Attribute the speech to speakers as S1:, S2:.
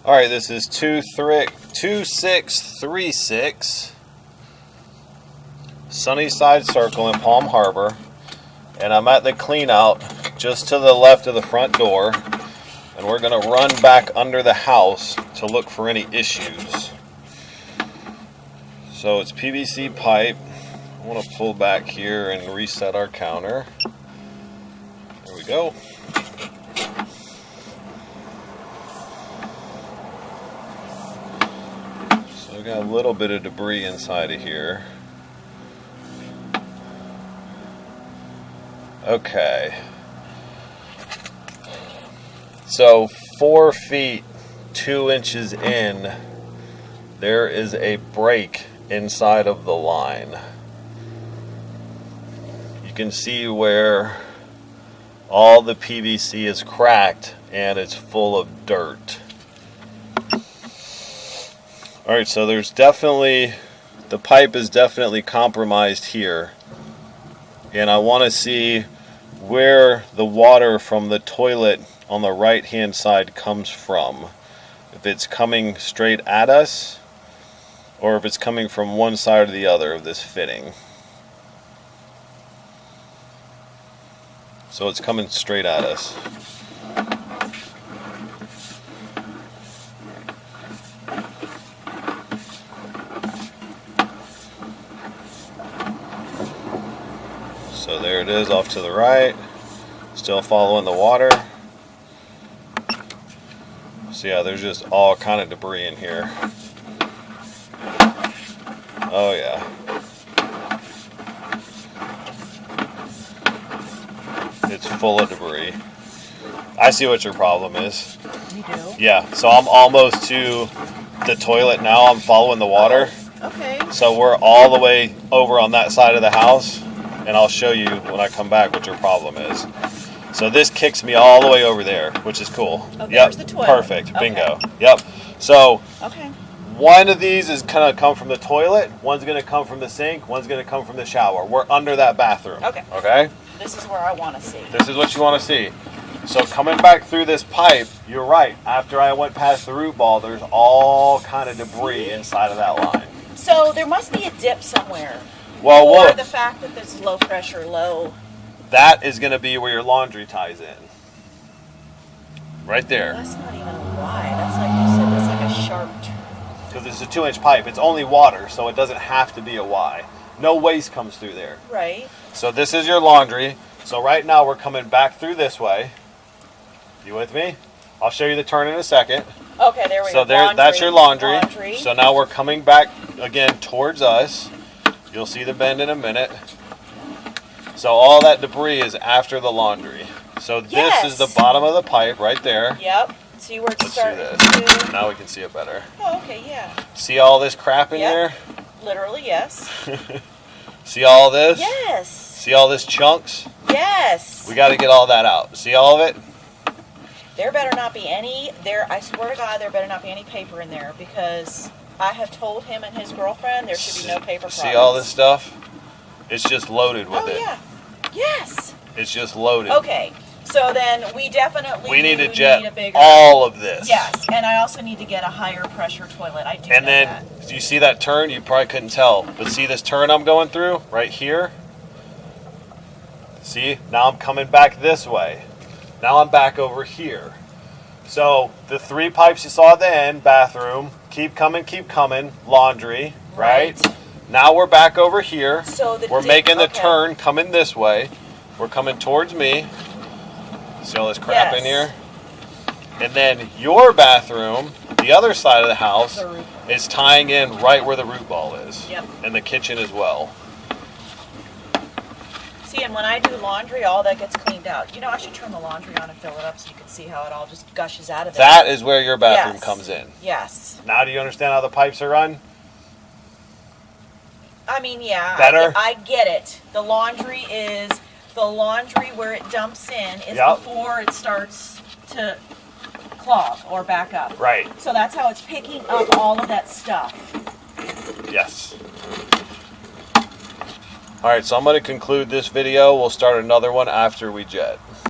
S1: Alright, this is 2636 Sunnyside Circle in Palm Harbor, and I'm at the clean out just to the left of the front door, and we're going to run back under the house to look for any issues. So it's PVC pipe. I want to pull back here and reset our counter. There we go. So we got a little bit of debris inside of here. Okay. So 4 feet 2 inches in, there is a break inside of the line. You can see where all the PVC is cracked and it's full of dirt. Alright, so there's definitely, the pipe is definitely compromised here. And I want to see where the water from the toilet on the right hand side comes from. If it's coming straight at us, or if it's coming from one side or the other of this fitting. So it's coming straight at us. So there it is off to the right, still following the water. So yeah, there's just all kind of debris in here. Oh yeah. It's full of debris. I see what your problem is.
S2: You do?
S1: Yeah, so I'm almost to the toilet now. I'm following the water.
S2: Okay.
S1: So we're all the way over on that side of the house, and I'll show you when I come back what your problem is. So this kicks me all the way over there, which is cool.
S2: Oh,
S1: yep,
S2: there's the toilet.
S1: Perfect.
S2: Okay.
S1: Bingo. Yep. So
S2: Okay.
S1: one of these is going to come from the toilet, one's going to come from the sink, one's going to come from the shower. We're under that bathroom.
S2: Okay.
S1: Okay?
S2: This is where I want to see.
S1: This is what you want to see. So coming back through this pipe, you're right. After I went past the root ball, there's all kind of debris inside of that line.
S2: So there must be a dip somewhere.
S1: Well,
S2: or
S1: look.
S2: the fact that there's low pressure, low.
S1: That is going to be where your laundry ties in. Right there.
S2: That's not even a Y. That's like you said. That's like a sharp.
S1: Because it's a 2-inch pipe. It's only water, so it doesn't have to be a Y. No waste comes through there.
S2: Right.
S1: So this is your laundry. So right now we're coming back through this way. You with me? I'll show you the turn in a second.
S2: Okay, there we go.
S1: So there,
S2: Laundry.
S1: that's your laundry.
S2: Laundry.
S1: So now we're coming back again towards us. You'll see the bend in a minute. So all that debris is after the laundry. So this
S2: Yes.
S1: is the bottom of the pipe right there.
S2: Yep. See where it's
S1: Let's see
S2: starting
S1: this.
S2: to.
S1: Now we can see it better.
S2: Oh, okay, yeah.
S1: See all this crap in
S2: Yep.
S1: here?
S2: Literally, yes.
S1: See all this?
S2: Yes.
S1: See all this chunks?
S2: Yes.
S1: We got to get all that out. See all of it?
S2: There better not be any. I swear to God, there better not be any paper in there because I have told him and his girlfriend there should be no paper products.
S1: See all this stuff? It's just loaded with
S2: Oh
S1: it.
S2: yeah. Yes.
S1: It's just loaded.
S2: Okay. So then we definitely
S1: We need to
S2: need
S1: jet
S2: a bigger.
S1: all of this.
S2: Yes, and I also need to get a higher pressure toilet. I do
S1: And
S2: know
S1: then,
S2: that.
S1: you see that turn? You probably couldn't tell. But see this turn I'm going through? Right here? See? Now I'm coming back this way. Now I'm back over here. So, the 3 pipes you saw at the end, bathroom, keep coming, laundry, right? Now we're back over here.
S2: So
S1: We're making the turn, coming this way. We're coming towards me. See all this crap in
S2: Yes.
S1: here? And then your bathroom, the other side of the house,
S2: The root.
S1: is tying in right where the root ball is.
S2: Yep.
S1: And the kitchen as well.
S2: See, and when I do laundry, all that gets cleaned out. You know, I should turn the laundry on and fill it up so you can see how it all just gushes out of there.
S1: That is where your bathroom
S2: Yes.
S1: comes in.
S2: Yes.
S1: Now do you understand how the pipes are run?
S2: I mean, yeah.
S1: Better?
S2: I get it. The laundry where it dumps in is
S1: Yep.
S2: before it starts to clog or back up.
S1: Right.
S2: So that's how it's picking up all of that stuff.
S1: Yes. Alright, so I'm going to conclude this video. We'll start another one after we jet.